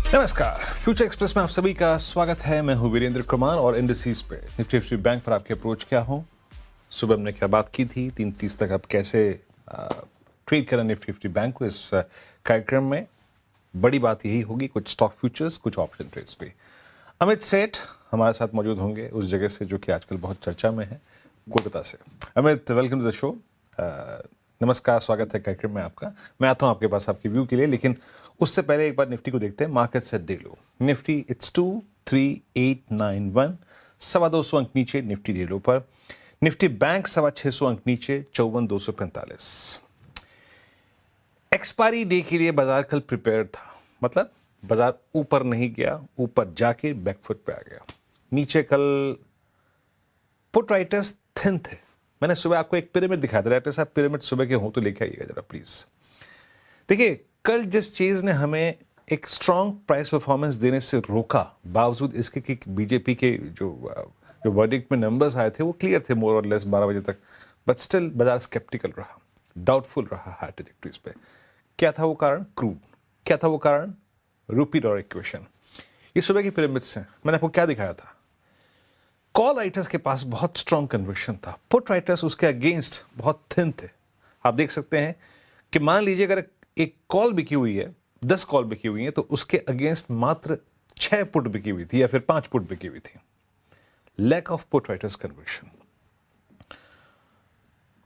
नमस्कार, future express में आप सभी का स्वागत है। मैं हूं वीरेंद्र कुमार और इंडस्ट्रीज पे निफ्टी 50 बैंक पर आपके अप्रोच क्या हो। सुबह हमने क्या बात की थी 3:30 तक, आप कैसे ट्रेड करें निफ्टी 50 बैंक को। इस कार्यक्रम में बड़ी बात यही होगी, कुछ स्टॉक फ्यूचर्स, कुछ ऑप्शन ट्रेड्स पे। अमित सेठ हमारे साथ मौजूद होंगे उस जगह से जो कि आजकल बहुत चर्चा में है, कोलकाता से। Amit, welcome to the show. नमस्कार, स्वागत है कार्यक्रम में आपका। मैं आता हूं आपके पास आपकी व्यू के लिए, लेकिन उससे पहले एक बार निफ्टी को देखते हैं। मार्केट से डे लो निफ्टी इट्स 23891, 225 अंक नीचे निफ्टी डे लो पर। निफ्टी बैंक 625 अंक नीचे 54245। एक्सपायरी डे के लिए बाजार कल प्रिपेयर था, मतलब बाजार ऊपर नहीं गया, ऊपर जाके बैकफुट पे आ गया। नीचे कल पुट राइटर्स थिन थे। मैंने सुबह आपको एक पिरामिड दिखाया था। राइटर साहब, पिरामिड सुबह के हो तो लेके आइएगा जरा प्लीज। देखिए, कल जिस चीज ने हमें एक स्ट्रांग प्राइस परफॉर्मेंस देने से रोका, बावजूद इसके कि बीजेपी के जो वर्डिक्ट में नंबर्स आए थे वो क्लियर थे मोर और लेस 12 बजे तक, बट स्टिल बाजार स्केप्टिकल रहा, डाउटफुल रहा हाई ट्रैजेक्टरीज पे। क्या था वो कारण? क्रूड। क्या था वो कारण? रूपी डॉलर इक्वेशन। ये सुबह की पिरामिड्स हैं। मैंने आपको क्या दिखाया था? कॉल राइटर्स के पास बहुत स्ट्रांग कन्विक्शन था, पुट राइटर्स उसके अगेंस्ट बहुत थिन थे। आप देख सकते हैं कि मान लीजिए अगर एक कॉल बिकी हुई है, 10 कॉल बिकी हुई है, तो उसके अगेंस्ट मात्र 6 पुट बिकी हुई थी या फिर 5 पुट बिकी हुई थी। Lack of put writers conviction.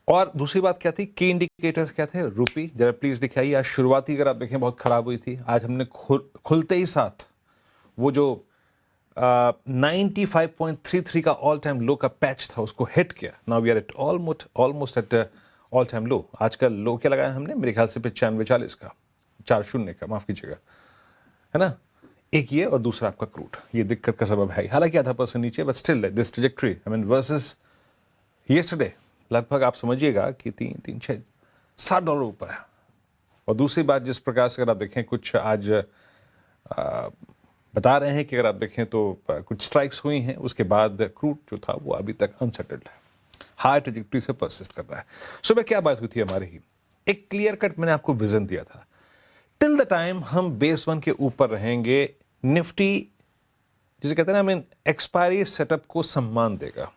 और दूसरी बात क्या थी? की इंडिकेटर्स क्या थे? रूपी जरा प्लीज दिखाइए। आज शुरुआती अगर आप देखें बहुत खराब हुई थी। आज हमने खुलते ही साथ वो जो 95.33 का ऑल टाइम लो का पैच था उसको हिट किया। Now we are at almost at all time low. आज का लो क्या लगाया हमने? मेरे ख्याल से 95.40 का, 40 का, माफ कीजिएगा, है ना। एक ये और दूसरा आपका क्रूड, ये दिक्कत का सबब है। हालांकि आधा परसेंट नीचे, but still this trajectory I mean versus yesterday लगभग आप समझिएगा कि 3-6 $7 ऊपर है। और दूसरी बात, जिस प्रकार से अगर आप देखें कुछ आज बता रहे हैं कि अगर आप देखें तो कुछ स्ट्राइक्स हुई हैं, उसके बाद क्रूड जो था वो अभी तक अनसेटल्ड है, हाई ट्रैजेक्टरी से परसिस्ट कर रहा है। सुबह क्या बात हुई थी हमारी ही? एक क्लियर कट मैंने आपको विजन दिया था। टिल द टाइम हम बेस 1 के ऊपर रहेंगे, निफ्टी जिसे कहते हैं ना, मीन एक्सपायरी सेटअप को सम्मान देगा।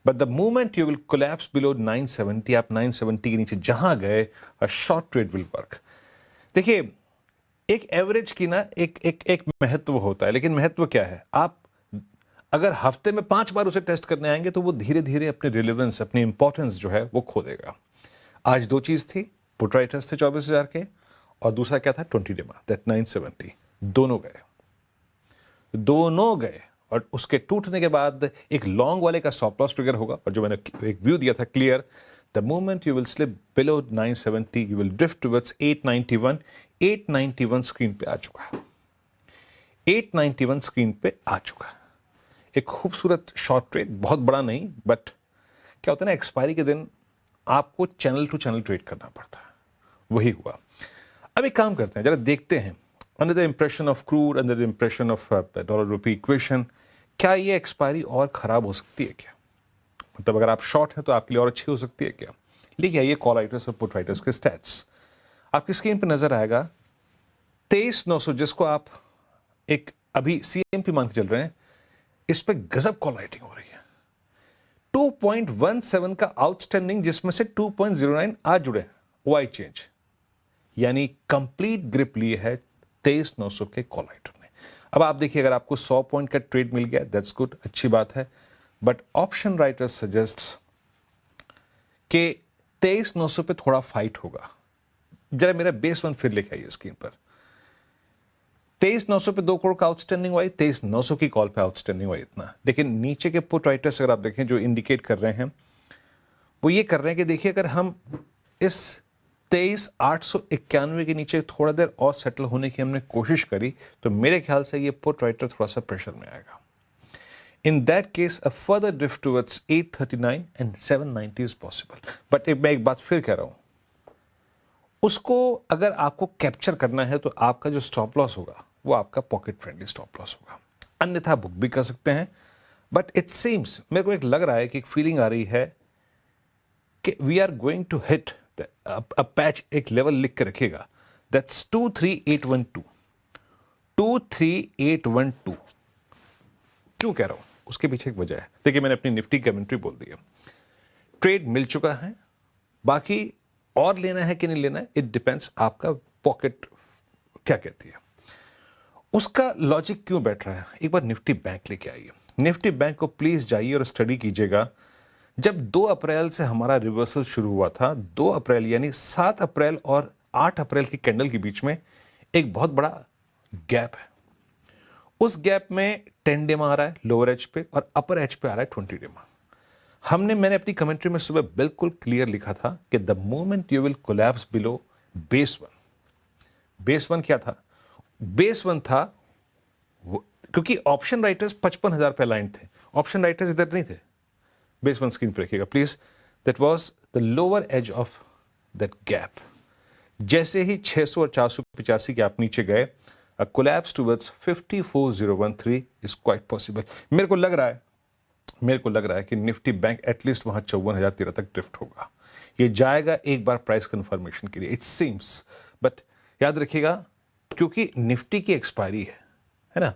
But the movement you will collapse below 970, आप 970 के नीचे जहां गए, a short trade will work. देखिए, एक एवरेज की ना एक महत्व होता है, लेकिन महत्व क्या है? आप अगर हफ्ते में 5 बार उसे टेस्ट करने आएंगे तो वो धीरे धीरे अपनी रिलेवेंस, अपनी इंपॉर्टेंस जो है वो खो देगा। आज 2 चीज थी, पुट राइटर्स थे 24,000 के, और दूसरा क्या था? 20 डेमा, दैट 970। दोनों गए और उसके टूटने के बाद एक लॉन्ग वाले का स्टॉप लॉस ट्रिगर होगा। और जो मैंने एक व्यू दिया था clear, the moment you will slip below 970 you will drift towards 891। 891 screen पे आ चुका है। 891 स्क्रीन पे आ चुका है। एक खूबसूरत शॉर्ट ट्रेड, बहुत बड़ा नहीं, बट क्या होता है ना, एक्सपायरी के दिन आपको चैनल टू चैनल ट्रेड करना पड़ता है, वही हुआ। अब एक काम करते हैं, जरा देखते हैं under the impression of crude, under the impression of dollar रूपी इक्वेशन, क्या ये एक्सपायरी और खराब हो सकती है क्या? मतलब अगर आप शॉर्ट हैं तो आपके लिए और अच्छी हो सकती है क्या? लेकिन आइए कॉल राइटर्स और पुट राइटर्स के स्टैट्स आपकी स्क्रीन पर नजर आएगा। 23,900 जिसको आप एक अभी सीएमपी मान के चल रहे हैं, इस पे गजब कॉल राइटिंग हो रही है। 2.17 का आउटस्टैंडिंग, जिसमें से 2.09 आज जुड़े हैं, वाई चेंज, यानी कंप्लीट ग्रिप ली है 23,900 के कॉल राइटर ने। अब आप देखिए, अगर आपको 100 पॉइंट का ट्रेड मिल गया, दैट्स गुड, अच्छी बात है, बट ऑप्शन राइटर सजेस्ट्स कि 23,900 पे थोड़ा फाइट होगा। जरा मेरा बेस 1 फिर लेके आइए स्क्रीन पर। 23,900 पे 2 करोड़ का आउटस्टैंडिंग वाई, 23,900 की कॉल पे आउटस्टैंडिंग वाई इतना। लेकिन नीचे के पुट राइटर्स अगर आप देखें जो इंडिकेट कर रहे हैं, वो ये कर रहे हैं कि देखिए, अगर हम इस 23,891 के नीचे थोड़ा देर और सेटल होने की हमने कोशिश करी, तो मेरे ख्याल से ये पुट राइटर थोड़ा सा प्रेशर में आएगा। In that case a further drift towards 839 and 790 is possible. But मैं एक बात फिर कह रहा हूं, उसको अगर आपको कैप्चर करना है तो आपका जो स्टॉप लॉस होगा वो आपका पॉकेट फ्रेंडली स्टॉप लॉस होगा, अन्यथा बुक भी कर सकते हैं। बट इट सीम्स, मेरे को एक लग रहा है कि एक फीलिंग आ रही है कि we are going to hit a patch, एक लेवल लिख के रखिएगा, दैट्स 23812। 23812। क्यों कह रहा हूं, उसके पीछे एक वजह है। देखिए, मैंने अपनी निफ्टी कमेंट्री बोल दी है, ट्रेड मिल चुका है, बाकी और लेना है कि नहीं लेना है, इट डिपेंड्स आपका पॉकेट क्या कहती है। उसका लॉजिक क्यों बैठ रहा है, एक बार निफ्टी बैंक लेके आइए। निफ्टी बैंक को प्लीज जाइए और स्टडी कीजिएगा। जब 2 अप्रैल से हमारा रिवर्सल शुरू हुआ था, 2 अप्रैल यानी 7 अप्रैल और 8 अप्रैल की कैंडल के बीच में एक बहुत बड़ा गैप है। उस गैप में 10 डे आ रहा है लोअर एज पे और अपर एज पे आ रहा है 20 डे। मैंने अपनी कमेंट्री में सुबह बिल्कुल क्लियर लिखा था कि the moment you will collapse below base 1। Base 1 क्या था? बेस 1 था क्योंकि ऑप्शन राइटर्स 55,000 पे अलाइंड थे, ऑप्शन राइटर्स इधर नहीं थे। बेस 1 स्क्रीन पर रखिएगा please. That was the lower edge of that gap. जैसे ही 600 और 485 के आप नीचे गए, a collapse towards 54,013 is quite possible। मेरे को लग रहा है कि निफ्टी बैंक एटलीस्ट वहां 54,013 तक ड्रिफ्ट होगा। ये जाएगा एक बार प्राइस कंफर्मेशन के लिए, इट सीम्स। बट याद रखिएगा, क्योंकि निफ्टी की एक्सपायरी है ना,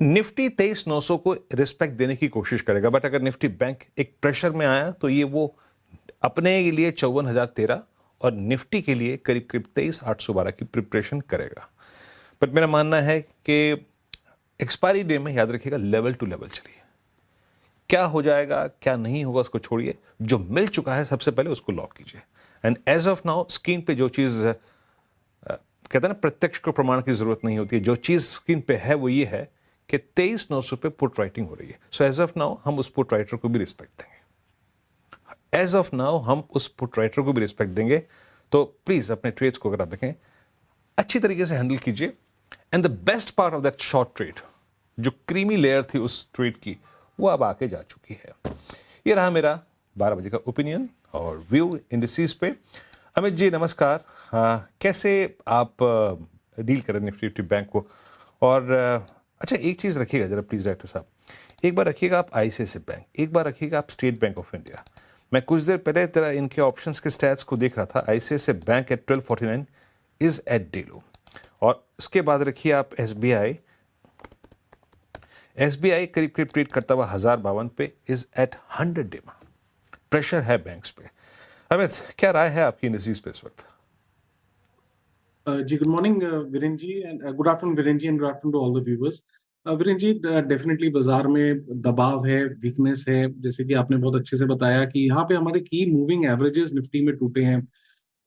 निफ्टी 23,900 को रिस्पेक्ट देने की कोशिश करेगा। बट अगर निफ्टी बैंक एक प्रेशर में आया तो ये वो अपने लिए 54,013 और निफ्टी के लिए करीब करीब 23,812 की प्रिपरेशन करेगा। बट मेरा मानना है कि एक्सपायरी डे में याद रखिएगा लेवल टू लेवल चलिए। क्या हो जाएगा क्या नहीं होगा उसको छोड़िए, जो मिल चुका है सबसे पहले उसको लॉक कीजिए। And as of now screen पे जो चीज कहते हैं ना, प्रत्यक्ष को प्रमाण की जरूरत नहीं होती है, जो चीज स्क्रीन पे है वो ये है कि 23,900 पे पुट राइटिंग हो रही है। सो एज ऑफ नाउ हम उस पुट राइटर को भी रिस्पेक्ट देंगे। एज ऑफ नाउ हम उस पुट राइटर को भी रिस्पेक्ट देंगे। तो प्लीज अपने ट्रेड्स को अगर आप देखें अच्छी तरीके से हैंडल कीजिए। And the best part of that short trade, जो क्रीमी लेयर थी उस ट्रेड की, वो अब आके जा चुकी है। ये रहा मेरा 12 बजे का ओपिनियन और व्यू इंडिसेस पे। अमित जी नमस्कार। कैसे आप डील करें निफ्टी बैंक को? और अच्छा एक चीज़ रखिएगा जरा प्लीज़ डायरेक्टर साहब, एक बार रखिएगा आप आईसीआईसीआई बैंक, एक बार रखिएगा आप स्टेट बैंक ऑफ इंडिया। मैं कुछ देर पहले तेरा इनके ऑप्शंस के स्टैट्स को देख रहा था। ICICI bank at 1249 is at day low, और इसके बाद रखिए आप एसबीआई। एसबीआई करीब करीब ट्रेड करता हुआ 1052 पे, इज एट 100 डे। प्रेशर है बैंक्स पे। अमित, क्या राय है आपकी इंडिसेस पे इस वक्त? जी good morning Viren ji, and good afternoon Viren ji, and good afternoon to all the viewers. Viren ji, definitely बाजार में दबाव है, वीकनेस है, जैसे कि आपने बहुत अच्छे से बताया कि यहाँ पे हमारे की मूविंग एवरेजेस निफ्टी में टूटे हैं।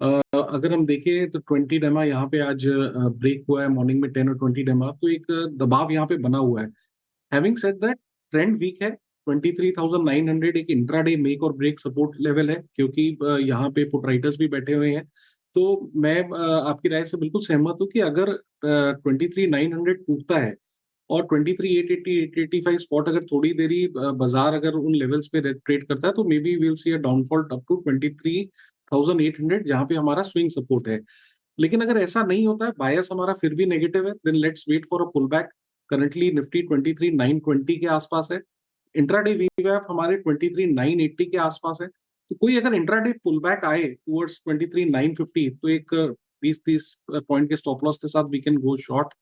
अगर हम देखें तो 20 डेमा यहाँ पे आज ब्रेक हुआ है, मॉर्निंग में 10 और 20 डेमा, तो एक दबाव यहाँ पे बना हुआ है। Having said that, trend weak है। 23,900 एक इंट्राडे मेक और ब्रेक सपोर्ट लेवल है, क्योंकि यहाँ पे पुट राइटर्स भी बैठे हुए हैं। तो मैं आपकी राय से बिल्कुल सहमत हूँ कि अगर 23,900 टूटता है और 23,880 885 स्पॉट अगर थोड़ी देरी बाजार अगर उन लेवल्स पे ट्रेड करता है, तो may be will see a downfall up to 23,800, जहाँ पे हमारा स्विंग सपोर्ट है। लेकिन अगर ऐसा नहीं होता है, बायस हमारा फिर भी नेगेटिव है, then let's wait for a pull back. Currently Nifty 23,920 के आसपास है। इंट्राडे वीवैप हमारे 23,980 के आसपास है। तो कोई अगर इंट्राडे पुल बैक आए टुवर्ड्स 23,950, तो एक 20-30 पॉइंट के स्टॉप लॉस के साथ we can go short.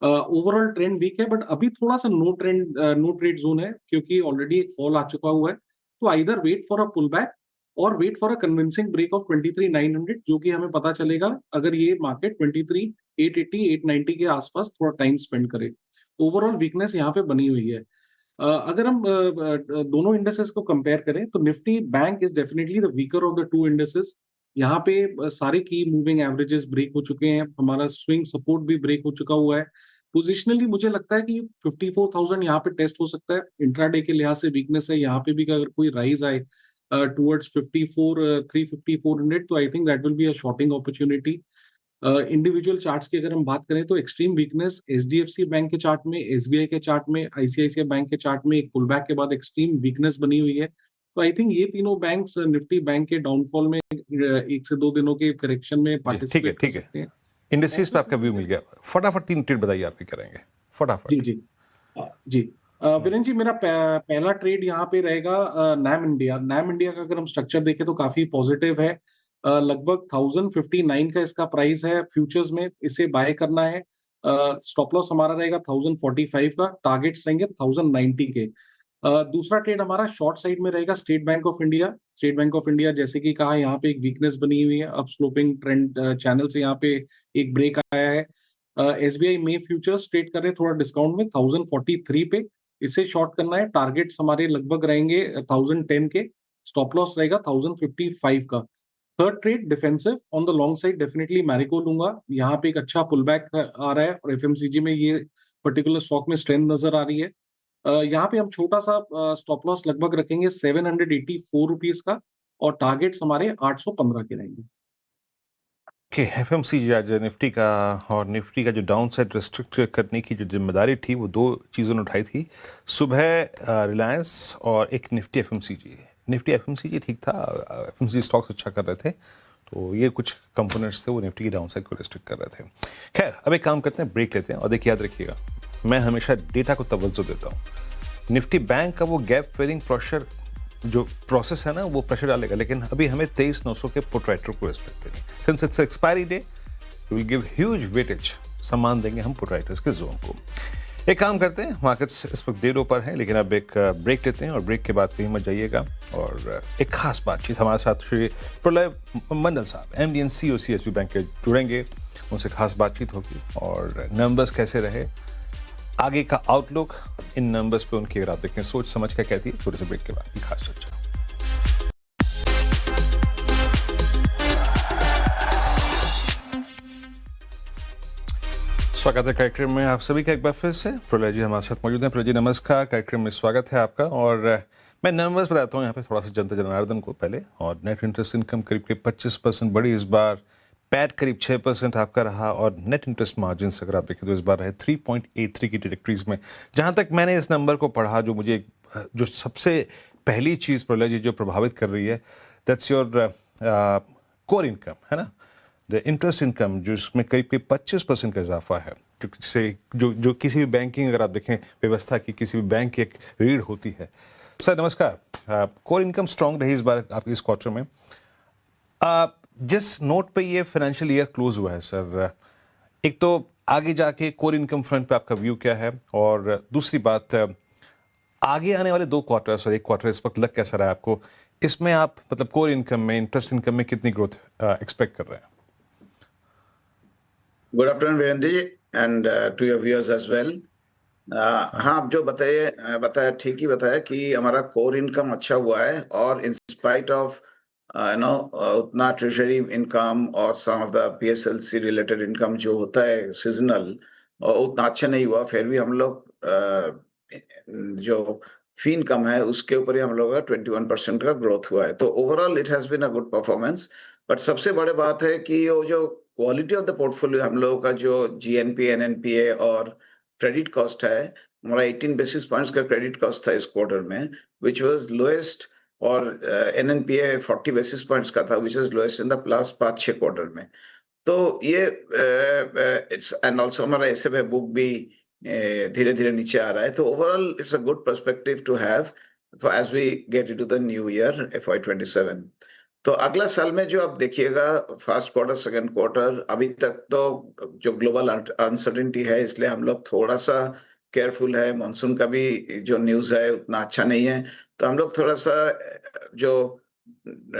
Overall trend weak है, बट अभी थोड़ा सा नो ट्रेड जोन है, क्योंकि ऑलरेडी एक फॉल आ चुका हुआ है। तो either wait for a pull back or wait for a convincing break of 23,900, जो कि हमें पता चलेगा अगर ये मार्केट 23,880 890 के आसपास थोड़ा टाइम स्पेंड करे। ओवरऑल वीकनेस यहाँ पे बनी हुई है। अगर हम दोनों इंडेसेस को कंपेयर करें, तो Nifty bank is definitely the weaker of the two indices. यहाँ पे सारे की मूविंग एवरेजेस ब्रेक हो चुके हैं, हमारा स्विंग सपोर्ट भी ब्रेक हो चुका हुआ है। पोजिशनली मुझे लगता है कि 54,000 यहाँ पे टेस्ट हो सकता है। इंट्राडे के लिहाज से वीकनेस है, यहाँ पे भी अगर कोई राइज आए टुवर्ड्स 350 400, तो I think that will be a shorting opportunity. Individual charts की अगर हम बात करें, तो एक्सट्रीम वीकनेस एचडीएफसी बैंक के चार्ट में, एसबीआई के चार्ट में, आईसीआईसीआई बैंक के चार्ट में एक पुल बैक के बाद एक्सट्रीम वीकनेस बनी हुई है। तो आई थिंक ये तीनों बैंक्स निफ्टी बैंक के डाउनफॉल में 1 से 2 दिनों के करेक्शन में पार्टिसिपेट कर सकते हैं। इंडिसेस पे आपका व्यू मिल गया। फटाफट 3 ट्रेड बताइए आप क्या करेंगे फटाफट। जी जी जी वीरेन जी, मेरा पहला ट्रेड यहाँ पे रहेगा नैम इंडिया। नैम इंडिया का अगर हम स्ट्रक्चर देखें तो काफी पॉजिटिव है। लगभग 1059 का इसका प्राइस है फ्यूचर्स में, इसे बाय करना है। स्टॉप लॉस हमारा रहेगा 1045 का, टारगेट्स रहेंगे 1090 के। दूसरा ट्रेड हमारा शॉर्ट साइड में रहेगा state bank of India. State bank of India जैसे कि कहा, यहाँ पे एक वीकनेस बनी हुई है, अब स्लोपिंग ट्रेंड चैनल से यहाँ पे एक ब्रेक आया है। एसबीआई में फ्यूचर्स ट्रेड कर रहे हैं थोड़ा डिस्काउंट में 1043 पे, इसे शॉर्ट करना है। टारगेट्स हमारे लगभग रहेंगे 1010 के, स्टॉप लॉस रहेगा 1055 का। Third trade defensive on the long side, definitely Marico लूंगा। यहाँ पे एक अच्छा पुल बैक आ रहा है और एफएमसीजी में ये पर्टिकुलर स्टॉक में स्ट्रेंथ नजर आ रही है। यहाँ पे हम छोटा सा स्टॉप लॉस लगभग रखेंगे 784 रुपीज का, और टारगेट्स हमारे 815 के रहेंगे। कि एफएमसीजी आज निफ्टी का और निफ्टी का जो डाउन साइड रिस्ट्रिक्ट करने की जो जिम्मेदारी थी वो दो चीज़ों ने उठाई थी। सुबह रिलायंस और एक निफ्टी एफएमसीजी। निफ्टी एफएमसीजी ठीक था, एफएमसीजी स्टॉक्स अच्छा कर रहे थे, तो ये कुछ कंपोनेंट्स थे वो निफ्टी की डाउन साइड को रिस्ट्रिक्ट कर रहे थे। खैर, अब एक काम करते हैं, ब्रेक लेते हैं। और देखिए, याद रखिएगा, मैं हमेशा डेटा को तवज्जो देता हूँ। निफ्टी बैंक का वो गैप फिलिंग प्रेशर जो प्रोसेस है ना, वो प्रेशर डालेगा, लेकिन अभी हमें 23,900 के पुट राइटर को रिस्पेक्ट देंगे। Since it's expiry day, we will give huge weightage, सम्मान देंगे हम पुट राइटर्स के जोन को। एक काम करते हैं, मार्केट्स इस वक्त 1.5 पर हैं, लेकिन अब एक ब्रेक लेते हैं और ब्रेक के बाद कहीं मत जाइएगा। और एक खास बातचीत हमारे साथ श्री प्रलय मंडल साहब, MD and CEO CSB bank के जुड़ेंगे, उनसे खास बातचीत होगी। और नंबर्स कैसे रहे, आगे का आउटलुक, इन नंबर्स पे उनकी अगर आप देखें सोच समझ क्या कहती है, थोड़े से ब्रेक के बाद की खास चर्चा। स्वागत है कार्यक्रम में आप सभी का एक बार फिर से। प्रलय जी हमारे साथ मौजूद हैं। प्रलय जी नमस्कार, कार्यक्रम में स्वागत है आपका। और मैं नंबर्स बताता हूँ यहाँ पे थोड़ा सा जनता जनार्दन को पहले। और नेट इंटरेस्ट इनकम करीब 25% बढ़ी इस बार, पैट करीब 6% आपका रहा, और नेट इंटरेस्ट मार्जिन अगर आप देखें तो इस बार रहे 3.83 की ट्रेजेक्टरीज में। जहाँ तक मैंने इस नंबर को पढ़ा, जो मुझे जो सबसे पहली चीज़ प्रलय जी जो प्रभावित कर रही है, दैट्स योर कोर इनकम, है ना, द इंटरेस्ट इनकम, जो इसमें करीब 25% का इजाफा है, जो किसी भी बैंकिंग अगर आप देखें व्यवस्था की, किसी भी बैंक की एक रीढ़ होती है। सर नमस्कार, कोर इनकम स्ट्रांग रही इस बार आपकी इस क्वार्टर में। जिस नोट पे ये फाइनेंशियल ईयर क्लोज हुआ है सर, एक तो आगे जाके कोर इनकम फ्रंट पे आपका व्यू क्या है, और दूसरी बात आगे आने वाले 2 क्वार्टर्स और 1 क्वार्टर इस वक्त लग कैसा रहा है आपको, इसमें आप मतलब कोर इनकम में, इंटरेस्ट इनकम में कितनी ग्रोथ एक्सपेक्ट कर रहे हैं? Good afternoon Virendra ji, and to your viewers as well. हाँ, आप जो बताया ठीक ही बताया कि हमारा कोर इनकम अच्छा हुआ है, और इन स्पाइट ऑफ उतना ट्रेजरी इनकम और सम ऑफ द पीएसएलसी रिलेटेड इनकम जो होता है सीजनल, उतना अच्छा नहीं हुआ। फिर भी हम लोग जो फी इनकम है उसके ऊपर ही हम लोग का 21% का ग्रोथ हुआ है। तो overall it has been a good performance. But सबसे बड़ी बात है कि वो जो क्वालिटी ऑफ द पोर्टफोलियो हम लोगों का, जो जीएनपी, एनएनपीए और क्रेडिट कॉस्ट है, हमारा 18 बेसिस पॉइंट्स का क्रेडिट कॉस्ट था इस क्वार्टर में, विच वाज लोएस्ट, और एनएनपीए 40 बेसिस पॉइंट्स का था, which was lowest in the last 5-6 quarter में। तो ये इट्स, एंड ऑल्सो हमारा एसएफए बुक भी धीरे धीरे नीचे आ रहा है। तो overall it's a good perspective to have as we get into the new year FY27। तो अगला साल में जो आप देखिएगा, फर्स्ट क्वार्टर, सेकंड क्वार्टर, अभी तक तो जो ग्लोबल अनसर्टेनिटी है, इसलिए हम लोग थोड़ा सा केयरफुल है। मॉनसून का भी जो न्यूज़ है उतना अच्छा नहीं है, तो हम लोग थोड़ा सा जो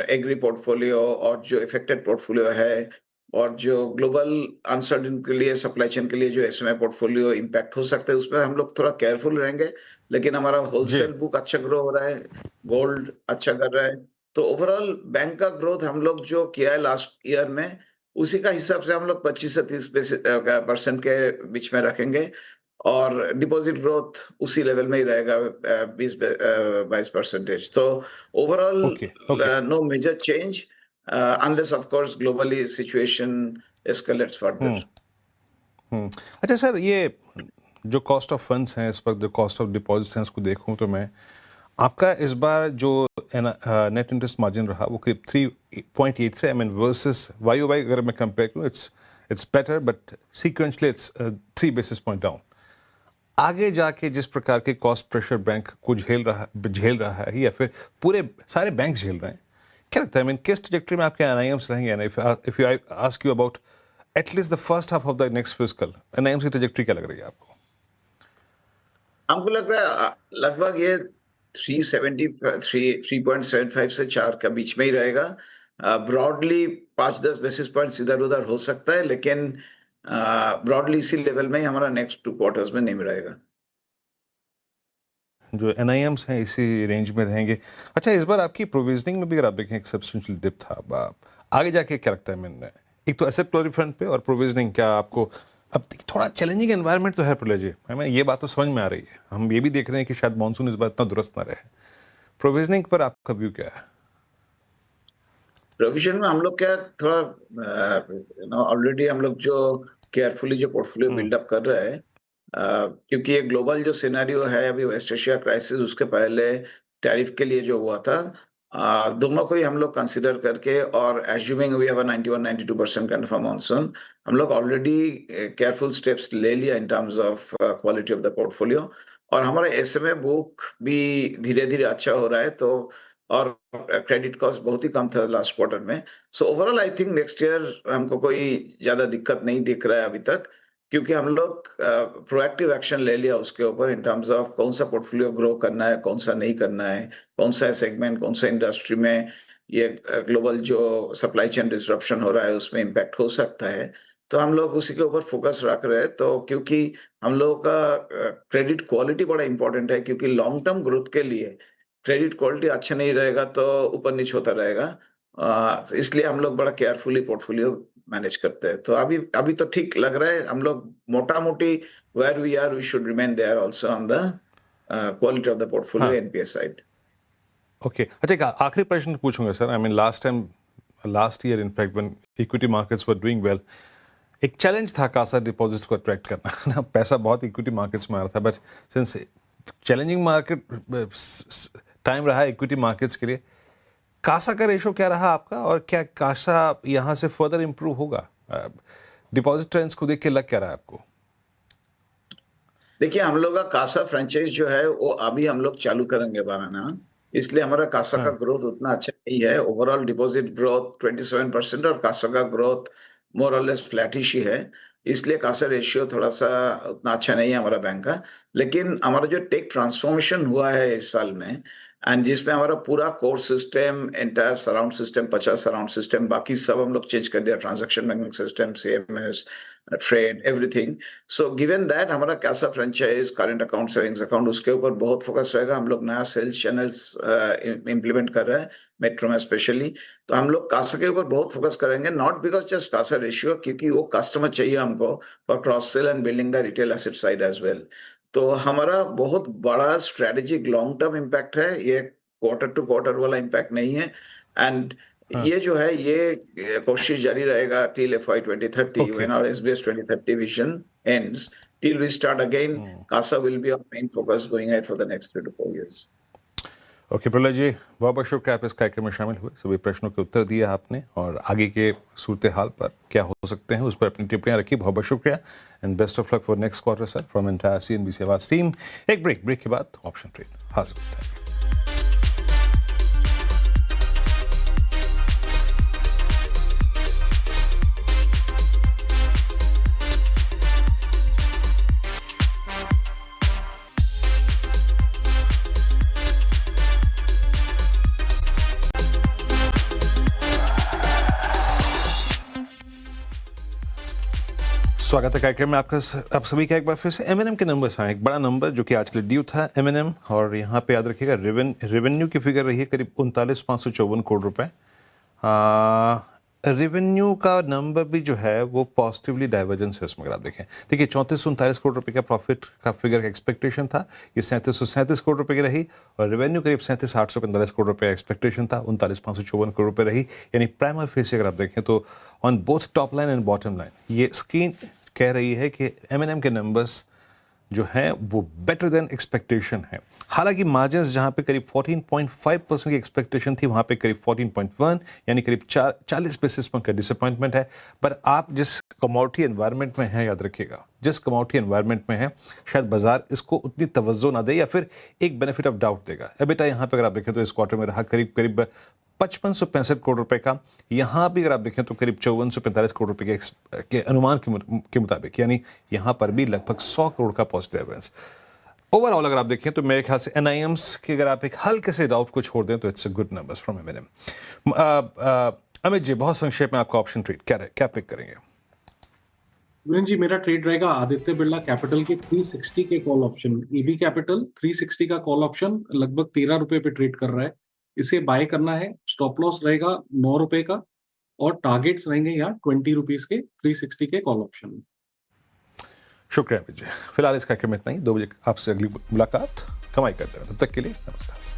एग्री पोर्टफोलियो और जो इफेक्टेड पोर्टफोलियो है, और जो ग्लोबल अनसर्टेन के लिए, सप्लाई चेन के लिए जो एसएमआई पोर्टफोलियो इम्पैक्ट हो सकता है, उसमें हम लोग थोड़ा केयरफुल रहेंगे। लेकिन हमारा होलसेल बुक अच्छा ग्रो हो रहा है, गोल्ड अच्छा कर रहा है। तो ओवरऑल बैंक का ग्रोथ हम लोग जो किया है लास्ट ईयर में, उसी का हिसाब से हम लोग 25 से 30% के बीच में रखेंगे, और डिपॉजिट ग्रोथ उसी लेवल में ही रहेगा, 20-22%। तो overall no major change, unless of course globally situation escalates further। अच्छा सर, ये जो कॉस्ट ऑफ फंड्स हैं इस वक्त, जो कॉस्ट ऑफ डिपॉजिट्स हैं, उसको देखूं तो मैं आपका इस बार जो नेट इंटरेस्ट मार्जिन रहा वो करीब 3.83, आई मीन वर्सेस YOY अगर मैं कंपेयर करूँ, it's better, but sequentially it's 3 basis point down. आगे जाके जिस प्रकार के कॉस्ट प्रेशर बैंक को झेल रहा है, या फिर पूरे सारे बैंक झेल रहे हैं, क्या लगता है, I mean, किस ट्रैजेक्टरी में आपके एनआईएम्स रहेंगे? If you ask you about at least the first half of the next fiscal, NIMs की ट्रैजेक्टरी क्या लग रही है आपको? हमको लग रहा है लगभग ये 3.75 से 4 के बीच में ही रहेगा। ब्रॉडली 5-10 बेसिस पॉइंट्स इधर-उधर हो सकता है, लेकिन ब्रॉडली इसी लेवल में ही हमारा नेक्स्ट 2 क्वार्टर्स में नहीं रहेगा। जो एनआईएम्स हैं इसी रेंज में रहेंगे। अच्छा, इस बार आपकी प्रोविजनिंग में भी अगर आप देखें एक सब्सटेंशियल डिप था। आगे जाके क्या लगता है, मैंने एक तो एसेट क्वालिटी फ्रंट पे और प्रोविजनिंग, क्या आपको अब थोड़ा चैलेंजिंग एनवायरनमेंट तो है प्रलय जी, हमें ये बात तो समझ में आ रही है, हम ये भी देख रहे हैं कि शायद मानसून इस बार इतना दुरुस्त ना रहे। प्रोविजनिंग पर आपका व्यू क्या है? प्रोविजन में हम लोग क्या थोड़ा ऑलरेडी हम लोग जो केयरफुली जो पोर्टफोलियो बिल्डअप कर रहे हैं, क्योंकि ये ग्लोबल जो सिनेरियो है अभी वेस्ट एशिया क्राइसिस, उसके पहले टैरिफ के लिए जो हुआ था, दोनों को ही हम लोग कंसिडर करके और assuming we have a 91-92% kind of monsoon, हम लोग ऑलरेडी केयरफुल स्टेप्स ले लिया in terms of quality of the portfolio, और हमारा एसएमए बुक भी धीरे-धीरे अच्छा हो रहा है, तो और क्रेडिट कॉस्ट बहुत ही कम था लास्ट क्वार्टर में। So overall I think next year हमको कोई ज्यादा दिक्कत नहीं दिख रहा है अभी तक, क्योंकि हम लोग प्रोएक्टिव एक्शन ले लिया उसके ऊपर इन टर्म्स ऑफ कौन सा पोर्टफोलियो ग्रो करना है, कौन सा नहीं करना है, कौन सा सेगमेंट, कौन सा इंडस्ट्री में ये ग्लोबल जो सप्लाई चेन डिसरप्शन हो रहा है उसमें इम्पैक्ट हो सकता है, तो हम लोग उसी के ऊपर फोकस रख रहे हैं। तो क्योंकि हम लोगों का क्रेडिट क्वालिटी बड़ा इंपॉर्टेंट है, क्योंकि लॉन्ग टर्म ग्रोथ के लिए क्रेडिट क्वालिटी अच्छा नहीं रहेगा तो ऊपर नीचे होता रहेगा। इसलिए हम लोग बड़ा केयरफुली पोर्टफोलियो मैनेज करते हैं। तो अभी अभी तो ठीक लग रहा है, हम लोग मोटा-मोटी where we are we should remain there also on the quality of the portfolio हाँ, एनपीए साइड। ओके। अच्छा, एक आखिरी प्रश्न पूछूंगा sir. I mean, last year in fact when equity markets were doing well, एक चैलेंज था कासा डिपॉजिट्स को attract करना ना, पैसा बहुत इक्विटी मार्केट्स में आ रहा था, but since challenging market time रहा इक्विटी मार्केट्स के लिए, कासा का रेशो क्या रहा आपका, और क्या कासा यहाँ से फर्दर इम्प्रूव होगा? डिपॉजिट ट्रेंड्स को देख के लग क्या रहा है आपको? देखिए, हम लोग का कासा फ्रेंचाइज जो है वो अभी हम लोग चालू करेंगे बनाना, इसलिए हमारा कासा का हाँ, ग्रोथ उतना अच्छा नहीं है। ओवरऑल डिपॉजिट ग्रोथ 27% और कासा का ग्रोथ मोर और लेस फ्लैटिश ही है, इसलिए कासा रेशियो थोड़ा सा उतना अच्छा नहीं है हमारा बैंक का। लेकिन हमारा जो टेक ट्रांसफॉर्मेशन हुआ है इस साल में, एंड जिसमें हमारा पूरा core system, entire surround system, 50 surround system, बाकी सब हम लोग चेंज कर दिया, transaction banking system, CMS, trade, everything. So given that हमारा कैसा franchise, current account, savings account, उसके ऊपर बहुत फोकस रहेगा। हम लोग नया सेल्स चैनल्स इम्प्लीमेंट कर रहे हैं, मेट्रो में स्पेशली। तो हम लोग कासा के ऊपर बहुत फोकस करेंगे, not because just CASA ratio, क्योंकि वो कस्टमर चाहिए हमको for cross sell and building the retail asset side as well. तो हमारा बहुत बड़ा स्ट्रेटेजिक लॉन्ग टर्म इम्पैक्ट है, ये क्वार्टर टू क्वार्टर वाला इम्पैक्ट नहीं है। एंड हाँ, ये जो है ये कोशिश जारी रहेगा till FY 2030 okay. when our SBS 2030 vision ends, till we start again. CASA will be our main focus going ahead for the next 3 to 4 years. Okay प्रलय जी, बहुत बहुत शुक्रिया आप इस कार्यक्रम में शामिल हुए, सभी प्रश्नों के उत्तर दिए आपने, और आगे के सूरत हाल पर क्या हो सकते हैं उस पर अपनी टिप्पणियां रखी। बहुत बहुत शुक्रिया and best of luck for next quarter sir, from entire CNBC आवाज टीम। एक ब्रेक के बाद ऑप्शन ट्रेड हाजिर होता है। स्वागत है कार्यक्रम में आपका, आप सभी का एक बार फिर से। M&M के नंबर्स आए, एक बड़ा नंबर जो कि आज के लिए ड्यू था M&M, और यहाँ पे याद रखिएगा रेवेन्यू की फिगर रही है करीब 39,554 करोड़ रुपए। रेवेन्यू का नंबर भी जो है वो पॉजिटिवली डाइवर्जेंस है उसमें, अगर आप देखें। देखिए, 3439 करोड़ रुपए का प्रॉफिट का फिगर का एक्सपेक्टेशन था, ये 3737 करोड़ रुपए की रही, और रेवेन्यू करीब 37,845 करोड़ रुपए एक्सपेक्टेशन था, 39,554 करोड़ रुपए रही। यानी प्राइमरी फेस से अगर आप देखें तो on both top line and bottom line ये स्क्रीन कह रही है कि M&M के नंबर्स जो हैं वो बेटर देन एक्सपेक्टेशन है। हालांकि मार्जिन्स जहां पे करीब 14.5% की एक्सपेक्टेशन थी, वहां पे करीब 14.1, यानी करीब 40 बेसिस पॉइंट का डिसअपॉइंटमेंट है। पर आप जिस कमोडिटी एनवायरनमेंट में हैं, याद रखिएगा, जिस कमोडिटी एनवायरनमेंट में है, शायद बाजार इसको उतनी तवज्जो ना दे या फिर एक बेनिफिट ऑफ डाउट देगा। एबिटा यहाँ पे अगर आप देखें तो इस क्वार्टर में रहा करीब 5565 करोड़ रुपए का। यहाँ भी अगर आप देखें तो करीब 5445 करोड़ रुपए के अनुमान के मुताबिक, यानी यहाँ पर भी लगभग 100 करोड़ का पॉजिटिव एवरेंस। ओवरऑल अगर आप देखें तो मेरे ख्याल से एनआईएम्स के अगर आप एक हल्के से डाउट को छोड़ दें तो it's a good numbers from M&M. Amit ji, बहुत संक्षेप में आपका ऑप्शन ट्रेड क्या पिक करेंगे? वीरेंद्र जी, मेरा ट्रेड रहेगा आदित्य बिरला कैपिटल के 360 के कॉल ऑप्शन। एबी कैपिटल 360 का कॉल ऑप्शन लगभग 13 रुपए पे ट्रेड कर रहा है। इसे बाय करना है। स्टॉप लॉस रहेगा 9 रुपए का और टारगेट्स रहेंगे यहाँ 20 रुपीज के 360 के कॉल ऑप्शन में। शुक्रिया अमित जी। फिलहाल इस कार्यक्रम में इतना ही। 2 बजे आपसे अगली मुलाकात। कमाई करते हैं, तब तक के लिए नमस्कार।